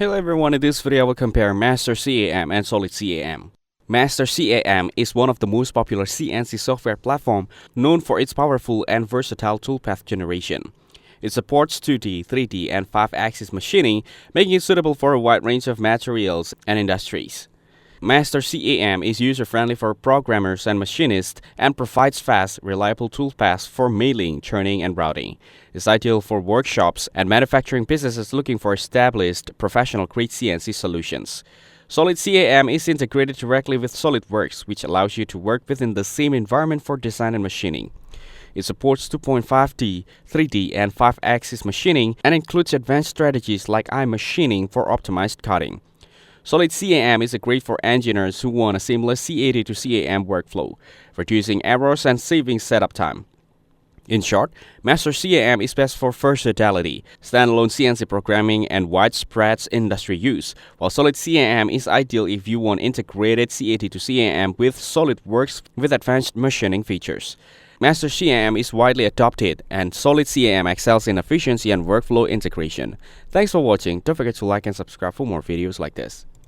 Hello everyone, in this video I will compare Mastercam and SolidCAM. Mastercam is one of the most popular CNC software platform known for its powerful and versatile toolpath generation. It supports 2D, 3D, and 5-axis machining, making it suitable for a wide range of materials and industries. Mastercam is user-friendly for programmers and machinists and provides fast, reliable toolpaths for milling, turning, and routing. It's ideal for workshops and manufacturing businesses looking for established, professional-grade CNC solutions. SolidCAM is integrated directly with SolidWorks, which allows you to work within the same environment for design and machining. It supports 2.5D, 3D, and 5-axis machining and includes advanced strategies like eye machining for optimized cutting. SolidCAM is great for engineers who want a seamless CAD to CAM workflow, reducing errors and saving setup time. In short, Mastercam is best for versatility, standalone CNC programming, and widespread industry use, while SolidCAM is ideal if you want integrated CAD to CAM with SolidWorks with advanced machining features. Mastercam is widely adopted, and SolidCAM excels in efficiency and workflow integration. Thanks for watching. Don't forget to like and subscribe for more videos like this.